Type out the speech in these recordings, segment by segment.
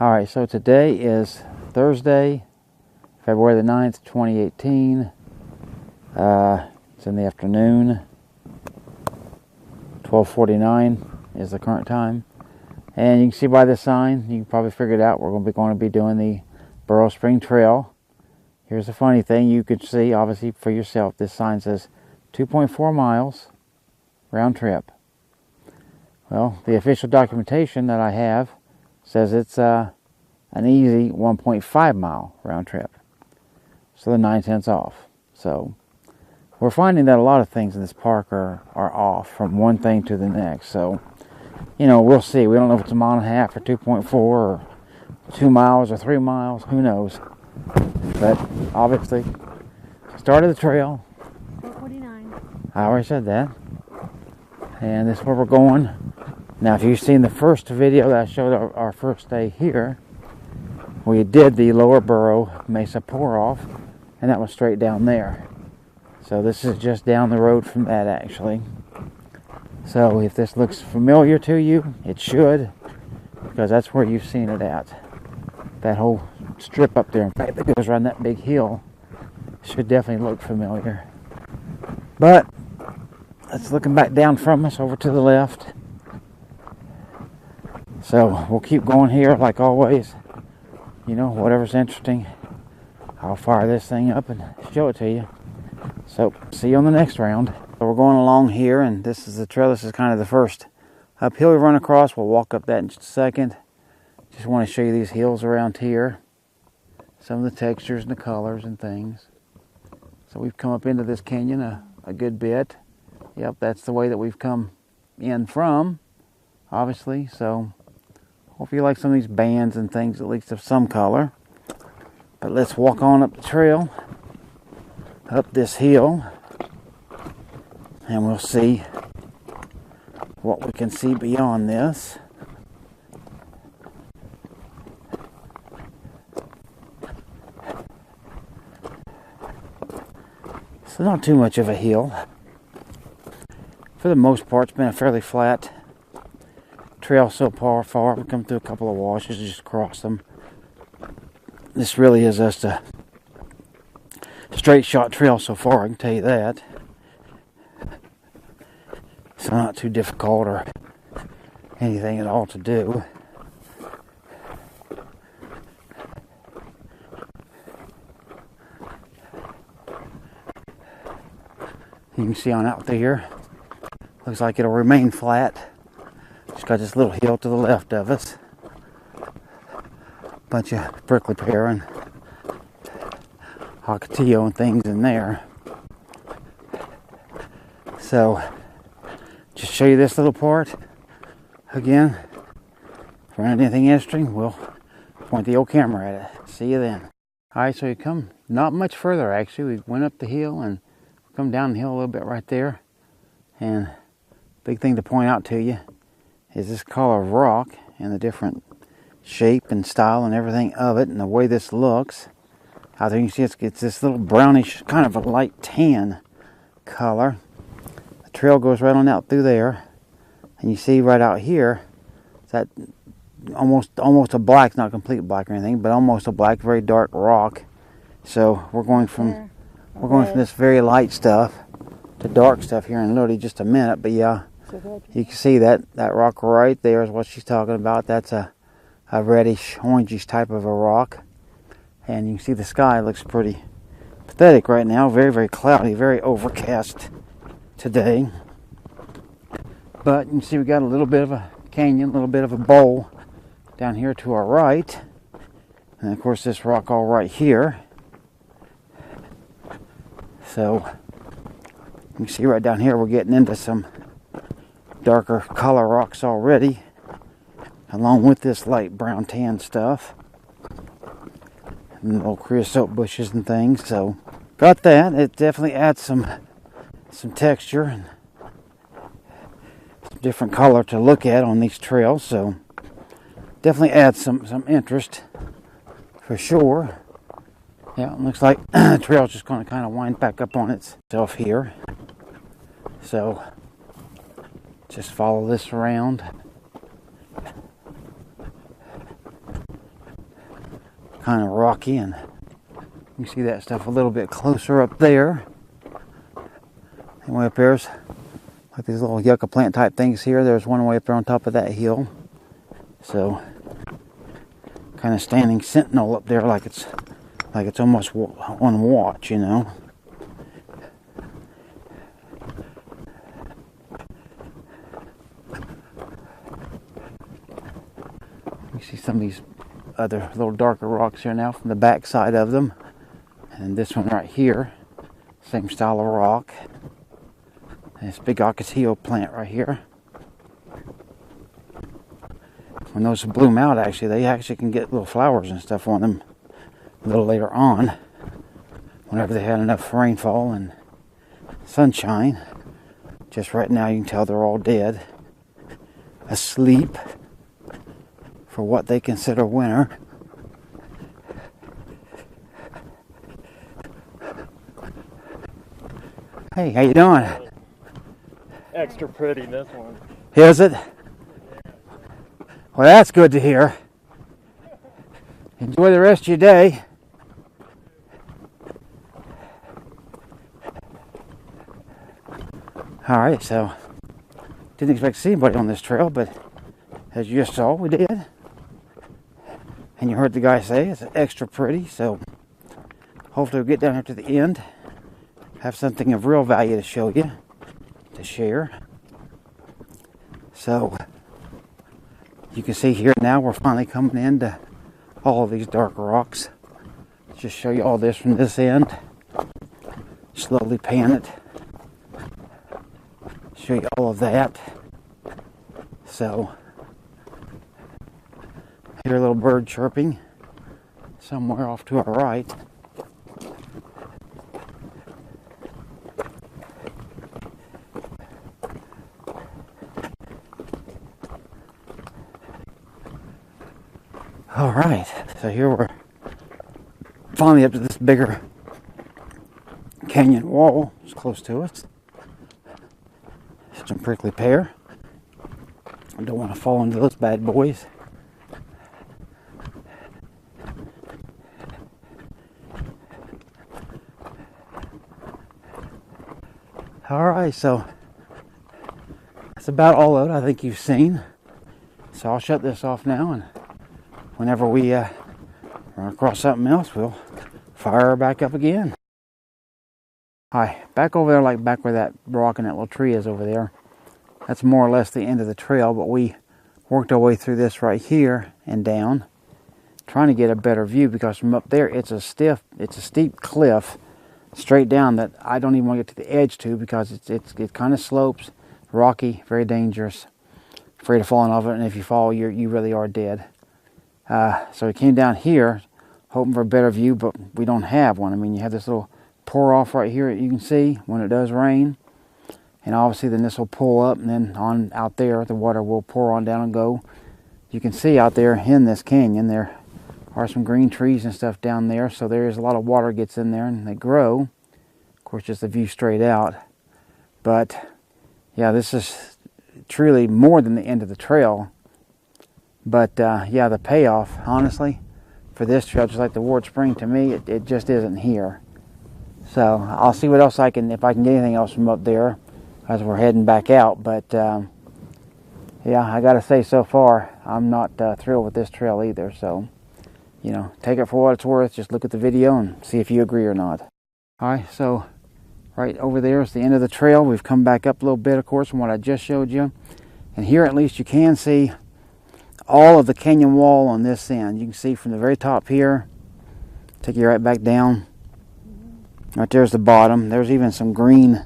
Alright, so today is Thursday, February the 9th, 2018. It's in the afternoon. 12:49 is the current time. And you can see by this sign, you can probably figure it out, we're going to be doing the Burro Spring Trail. Here's the funny thing, you could see obviously for yourself, this sign says 2.4 miles round trip. Well, the official documentation that I have says it's an easy 1.5 mile round trip. So they're 9/10 off. So we're finding that a lot of things in this park are off from one thing to the next. So, you know, we'll see. We don't know if it's a mile and a half or 2.4 or 2 miles or 3 miles. Who knows? But obviously, started the trail. 4:49. I already said that. And this is where we're going. Now, if you've seen the first video that I showed our first day here, we did the Lower Burro Mesa pour-off, and that was straight down there. So this is just down the road from that, actually. So if this looks familiar to you, it should, because that's where you've seen it at. That whole strip up there, in fact, that goes around that big hill, should definitely look familiar. But it's looking back down from us over to the left. So we'll keep going here like always. You know, whatever's interesting, I'll fire this thing up and show it to you. So see you on the next round. So we're going along here, and this is the trail. This is kind of the first uphill we run across. We'll walk up that in just a second. Just want to show you these hills around here. Some of the textures and the colors and things. So we've come up into this canyon a good bit. Yep, that's the way that we've come in from, obviously. So hope you like some of these bands and things, at least of some color. But let's walk on up the trail, up this hill, and we'll see what we can see beyond this. So not too much of a hill. For the most part, it's been a fairly flat trail so far. We've come through a couple of washes and just crossed them. This really is just a straight shot trail so far, I can tell you that. It's not too difficult or anything at all to do. You can see on out there, looks like it'll remain flat. Just got this little hill to the left of us. Bunch of prickly pear and ocotillo and things in there. So, just show you this little part. Again, if we run anything interesting, we'll point the old camera at it. See you then. Alright, so you come not much further actually. We went up the hill and come down the hill a little bit right there. And big thing to point out to you is this color of rock and the different shape and style and everything of it, and the way this looks. Out there you can see it's this little brownish, kind of a light tan color. The trail goes right on out through there, and you see right out here that almost a black, not complete black or anything, but almost a black, very dark rock. So we're going from this very light stuff to dark stuff here in literally just a minute. But yeah, you can see that rock right there is what she's talking about. That's a reddish, orangish type of a rock. And you can see the sky looks pretty pathetic right now. Very, very cloudy, very overcast today. But you can see we got a little bit of a canyon, a little bit of a bowl down here to our right. And of course this rock all right here. So you can see right down here we're getting into some darker color rocks already, along with this light brown tan stuff and little creosote bushes and things. So got that. It definitely adds some texture and some different color to look at on these trails. So definitely adds some interest for sure. Yeah, it looks like the trail's just going to kind of wind back up on itself here. So just follow this around. kind of rocky, and you can see that stuff a little bit closer up there. And way up there's like these little yucca plant type things here. There's one way up there on top of that hill. So kind of standing sentinel up there, like it's almost on watch, you know. You see some of these other little darker rocks here now from the back side of them. And this one right here, same style of rock. And this big ocotillo plant right here. When those bloom out, actually, they actually can get little flowers and stuff on them a little later on, whenever they had enough rainfall and sunshine. Just right now, you can tell they're all dead, asleep for what they consider winter. Hey, how you doing? Extra pretty, this one. Is it? Well, that's good to hear. Enjoy the rest of your day. Alright, so didn't expect to see anybody on this trail, but as you just saw, we did. And you heard the guy say it's extra pretty, so hopefully we'll get down here to the end, have something of real value to show you, to share. So you can see here now we're finally coming into all of these dark rocks. Just show you all this from this end. Slowly pan it. Show you all of that. So, hear a little bird chirping somewhere off to our right. All right, so here we're finally up to this bigger canyon wall. It's close to us. Some prickly pear. I don't want to fall into those bad boys. All right, so that's about all of it I think you've seen. So I'll shut this off now, and whenever we run across something else, we'll fire her back up again. Hi, back over there, like back where that rock and that little tree is over there. That's more or less the end of the trail, but we worked our way through this right here and down, trying to get a better view, because from up there it's a steep cliff straight down that I don't even want to get to the edge to, because it kind of slopes, rocky, very dangerous, afraid of falling off it, and if you fall, you really are dead. So we came down here hoping for a better view, but we don't have one. I mean, you have this little pour off right here that you can see when it does rain, and obviously then this will pull up, and then on out there the water will pour on down and go. You can see out there in this canyon there are some green trees and stuff down there, so there is a lot of water gets in there and they grow. Of course, just the view straight out. But yeah, this is truly more than the end of the trail. But yeah, the payoff, honestly, for this trail, just like the Burro Spring, to me, it just isn't here. So I'll see what else I can, if I can get anything else from up there as we're heading back out. But yeah, I got to say, so far, I'm not thrilled with this trail either. So, you know, take it for what it's worth. Just look at the video and see if you agree or not. All right, so right over there is the end of the trail. We've come back up a little bit, of course, from what I just showed you. And here, at least, you can see all of the canyon wall on this end. You can see from the very top here, take you right back down. Right there's the bottom. There's even some green,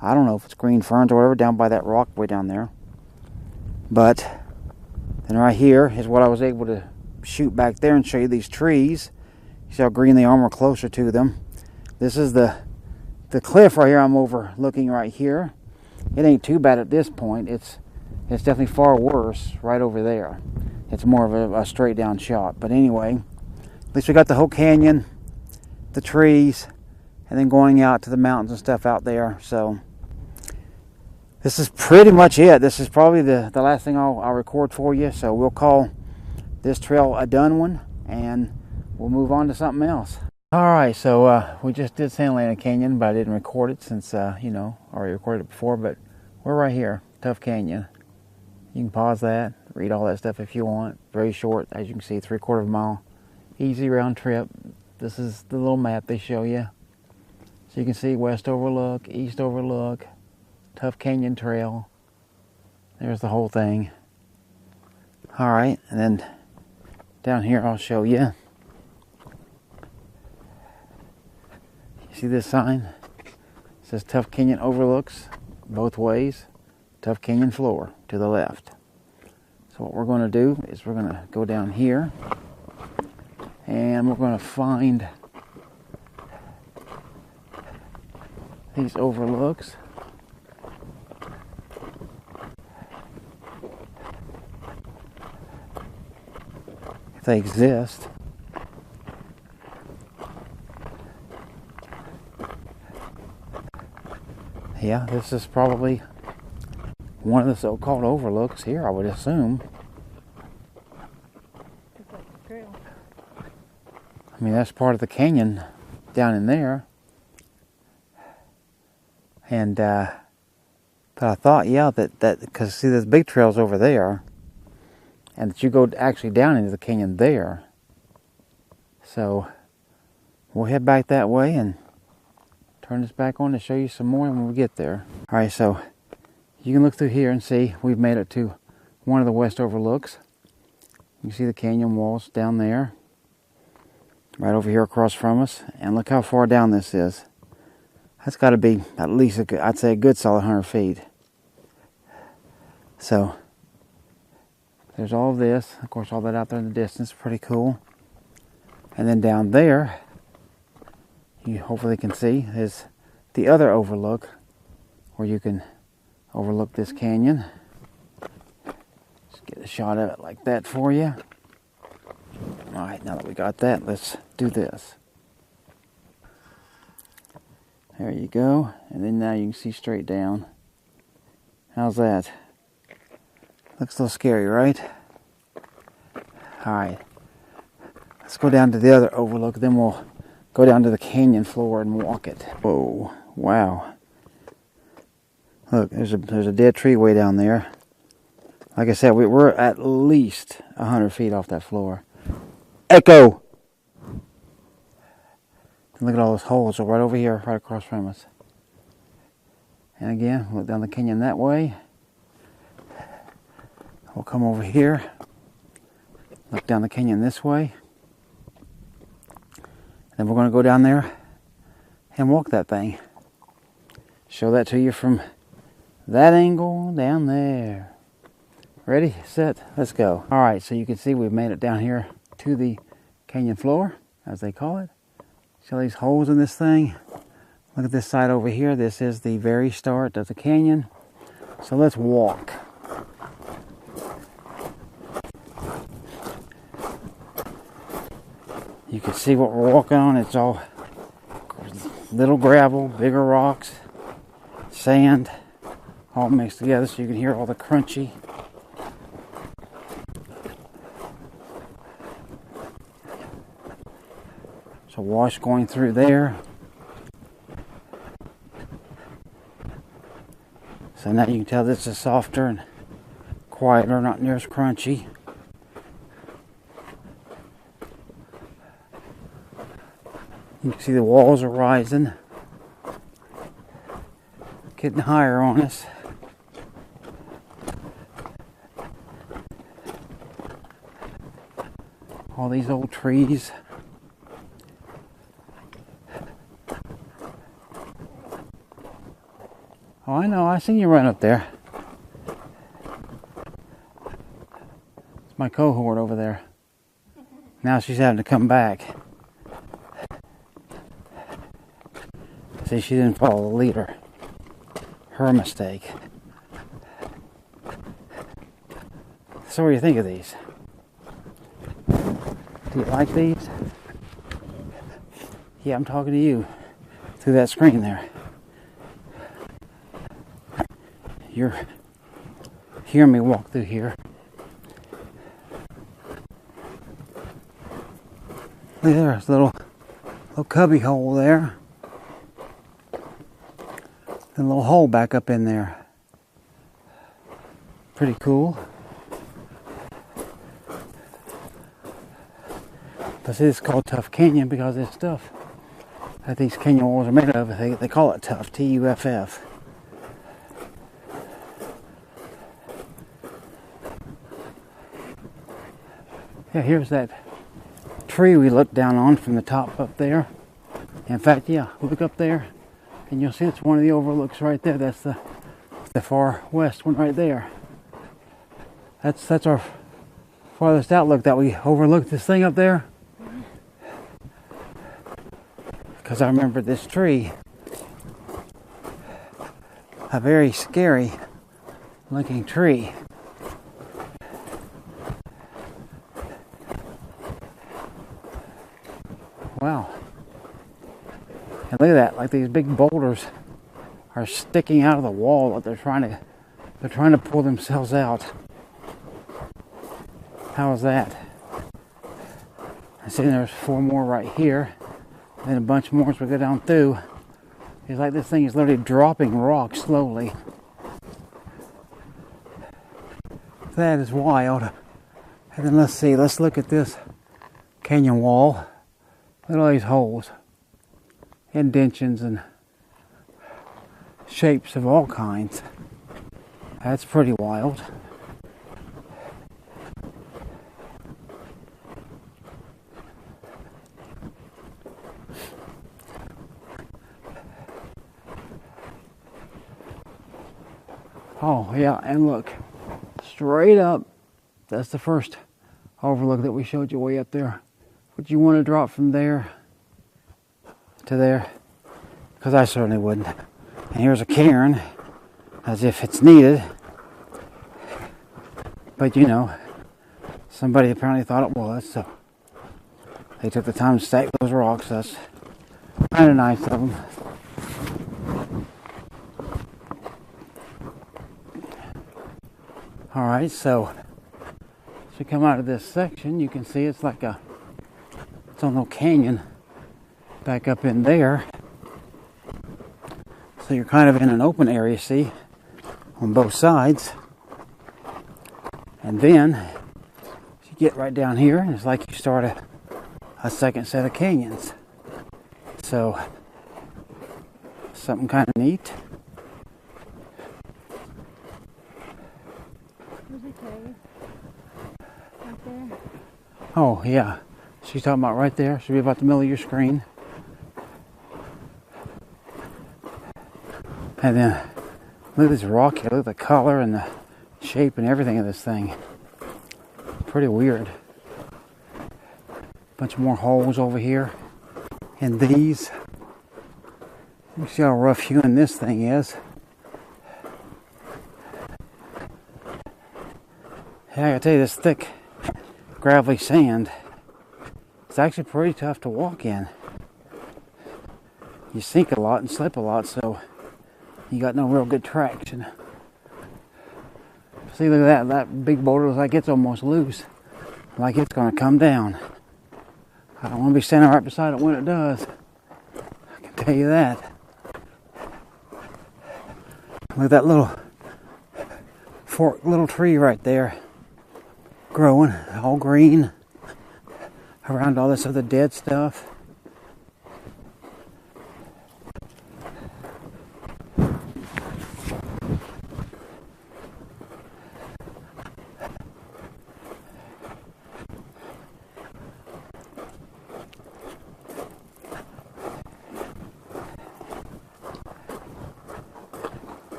I don't know if it's green ferns or whatever, down by that rock way down there. But then right here is what I was able to shoot back there and show you these trees. You see how green they are, more closer to them. This is the cliff right here I'm overlooking right here. It ain't too bad at this point. It's definitely far worse right over there. It's more of a straight down shot. But anyway, at least we got the whole canyon, the trees, and then going out to the mountains and stuff out there. So this is pretty much it. This is probably the last thing I'll record for you. So we'll call this trail a done one, and we'll move on to something else. Alright, so we just did Santa Ana Canyon, but I didn't record it since, you know, I already recorded it before, but we're right here, Tuff Canyon. You can pause that, read all that stuff if you want. Very short, as you can see, 3/4 mile. Easy round trip. This is the little map they show you. So you can see West Overlook, East Overlook, Tuff Canyon Trail. There's the whole thing. Alright, and then down here I'll show you. See this sign? It says Tuff Canyon overlooks both ways. Tuff Canyon floor to the left. So what we're going to do is we're going to go down here and we're going to find these overlooks. If they exist. Yeah, this is probably one of the so-called overlooks here, I would assume. Just like the trail. I mean, that's part of the canyon down in there. And, but I thought, yeah, that because see, there's big trails over there, and that you go actually down into the canyon there. So, we'll head back that way and turn this back on to show you some more when we get there. Alright, so you can look through here and see we've made it to one of the west overlooks. You can see the canyon walls down there, right over here across from us. And look how far down this is. That's got to be at least, I'd say, a good solid 100 feet. So, there's all of this. Of course, all that out there in the distance, pretty cool. And then down there, you hopefully can see, is the other overlook where you can overlook this canyon. Just get a shot of it like that for you. Alright, now that we got that, let's do this. There you go. And then now you can see straight down. How's that? Looks a little scary, right? Alright. Let's go down to the other overlook, then we'll go down to the canyon floor and walk it. Whoa, wow. Look, there's a dead tree way down there. Like I said, we're at least 100 feet off that floor. Echo! And look at all those holes right over here, right across from us. And again, look down the canyon that way. We'll come over here. Look down the canyon this way. Then we're going to go down there and walk that thing. Show that to you from that angle down there. Ready, set, let's go. Alright, so you can see we've made it down here to the canyon floor, as they call it. See all these holes in this thing? Look at this side over here. This is the very start of the canyon. So let's walk. You can see what we're walking on. It's all little gravel, bigger rocks, sand, all mixed together so you can hear all the crunchy. So wash going through there. So now you can tell this is softer and quieter, not near as crunchy. You can see the walls are rising, getting higher on us. All these old trees. Oh, I know, I seen you run up there. It's my cohort over there. Now she's having to come back. See, she didn't follow the leader. Her mistake. So what do you think of these? Do you like these? Yeah, I'm talking to you through that screen there. You're hearing me walk through here. There's a little cubby hole there. And a little hole back up in there. Pretty cool. But see, it's called Tuff Canyon because this stuff that these canyon walls are made of, they call it tuff, T-U-F-F. Yeah, here's that tree we looked down on from the top up there. In fact, yeah, look up there and you'll see it's one of the overlooks right there. That's the far west one right there. That's our farthest outlook that we overlooked this thing up there. Because I remember this tree, a very scary looking tree. Wow. And look at that, like these big boulders are sticking out of the wall that they're trying to pull themselves out. How is that? I see there's 4 more right here. And then a bunch more as we go down through. It's like this thing is literally dropping rocks slowly. That is wild. And then let's look at this canyon wall. Look at all these holes. Indentions and shapes of all kinds. That's pretty wild. Oh yeah, and look, straight up, that's the first overlook that we showed you way up there. Would you want to drop from there to there? Because I certainly wouldn't. And here's a cairn, as if it's needed. But you know, somebody apparently thought it was, so they took the time to stack those rocks. That's kind of nice of them. Alright, so as we come out of this section, you can see it's like its own little canyon back up in there. So you're kind of in an open area, see, on both sides. And then you get right down here, and it's like you start a second set of canyons. So something kind of neat. Right there. Oh yeah, she's talking about right there. Should be about the middle of your screen. And then look at this rock here. Look at the color and the shape and everything of this thing. Pretty weird. Bunch more holes over here. And these. You see how rough hewn this thing is. Yeah, I gotta tell you, this thick, gravelly sand, it's actually pretty tough to walk in. You sink a lot and slip a lot, so you got no real good traction. See, look at that big boulder looks like it's almost loose, like it's gonna come down. I don't want to be standing right beside it when it does. I can tell you that. Look at that little forked little tree right there. Growing, all green, around all this other dead stuff.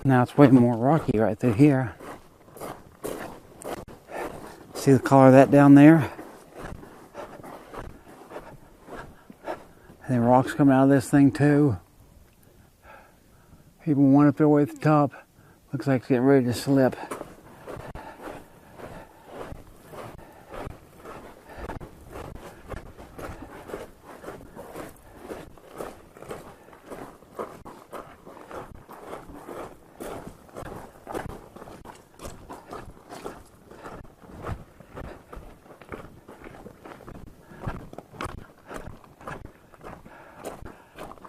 Now it's way more rocky right through here. See the color of that down there? And then rocks coming out of this thing too. Even one up there way at the top. Looks like it's getting ready to slip.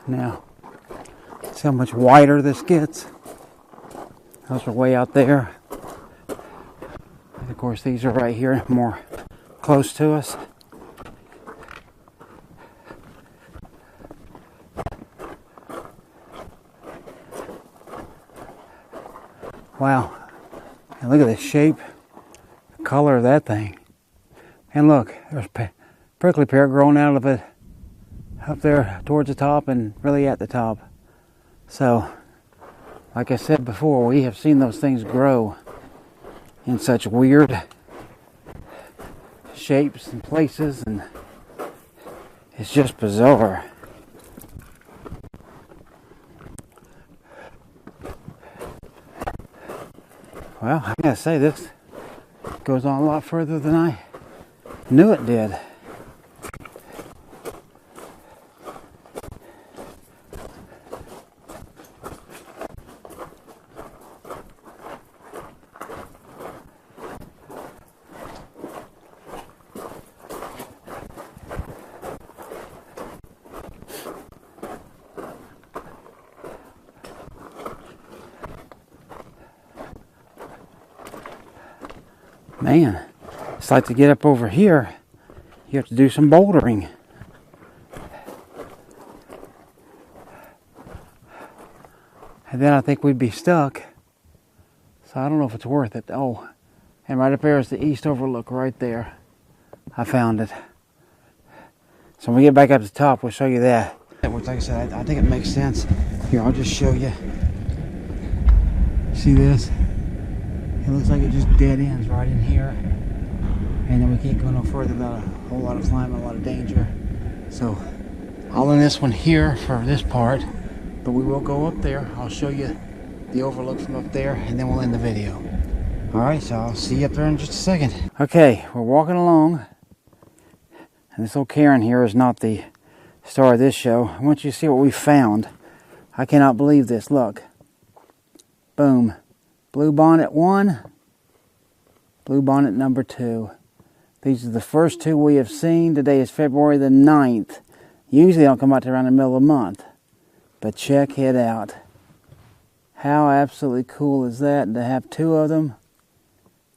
Now, see how much wider this gets. Those are way out there. And of course, these are right here, more close to us. Wow. And look at the shape, the color of that thing. And look, there's prickly pear growing out of it up there towards the top and really at the top. So, like I said before, we have seen those things grow in such weird shapes and places, and it's just bizarre. Well, I gotta say, this goes on a lot further than I knew it did. Man, it's like to get up over here, you have to do some bouldering. And then I think we'd be stuck. So I don't know if it's worth it. Oh, and right up there is the East Overlook right there. I found it. So when we get back up to the top, we'll show you that. Which, like I said, I think it makes sense. Here, I'll just show you. See this? It looks like it just dead ends right in here. And then we can't go no further without a whole lot of climbing, a lot of danger. So I'll end this one here for this part, but we will go up there. I'll show you the overlook from up there, and then we'll end the video. Alright, so I'll see you up there in just a second. Okay, we're walking along. And this old Karen here is not the star of this show. I want you to see what we found. I cannot believe this. Look. Boom. Bluebonnet 1, bluebonnet number 2. These are the first two we have seen. Today is February the 9th. Usually they don't come out to around the middle of the month. But check it out. How absolutely cool is that to have two of them?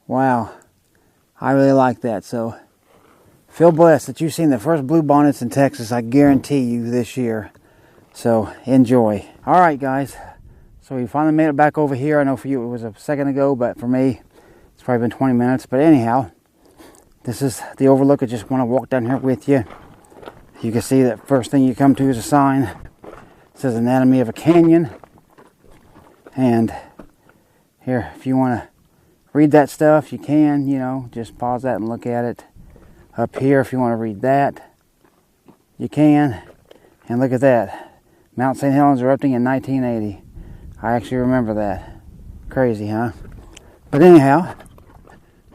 Wow. I really like that. So feel blessed that you've seen the first bluebonnets in Texas, I guarantee you, this year. So enjoy. Alright guys. So we finally made it back over here. I know for you it was a second ago, but for me, it's probably been 20 minutes. But anyhow, this is the overlook. I just want to walk down here with you. You can see that first thing you come to is a sign. It says Anatomy of a Canyon. And here, if you want to read that stuff, you can, just pause that and look at it. Up here, if you want to read that, you can. And look at that. Mount St. Helens erupting in 1980. I actually remember that. Crazy, huh? But anyhow,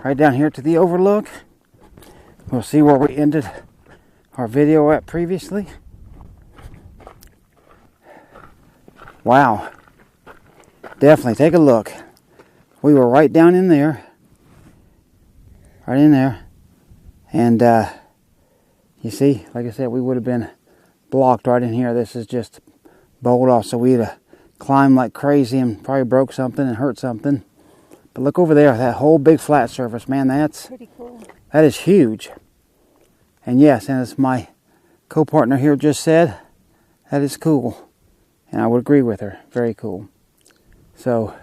right down here to the overlook. We'll see where we ended our video at previously. Wow. Definitely take a look. We were right down in there. Right in there. And you see, like I said, we would have been blocked right in here. This is just bowled off, so we'd have climbed like crazy and probably broke something and hurt something. But look over there, that whole big flat surface, man, that's pretty cool. That is huge. And yes, and as my co-partner here just said, that is cool. And I would agree with her. Very cool. So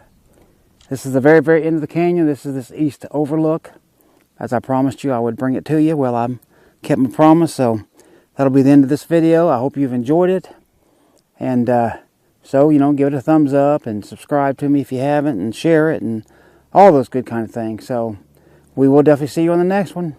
this is the very, very end of the canyon. This is this East Overlook. As I promised you, I would bring it to you. Well, I kept my promise, so that'll be the end of this video. I hope you've enjoyed it. And so, give it a thumbs up and subscribe to me if you haven't, and share it and all those good kind of things. So we will definitely see you on the next one.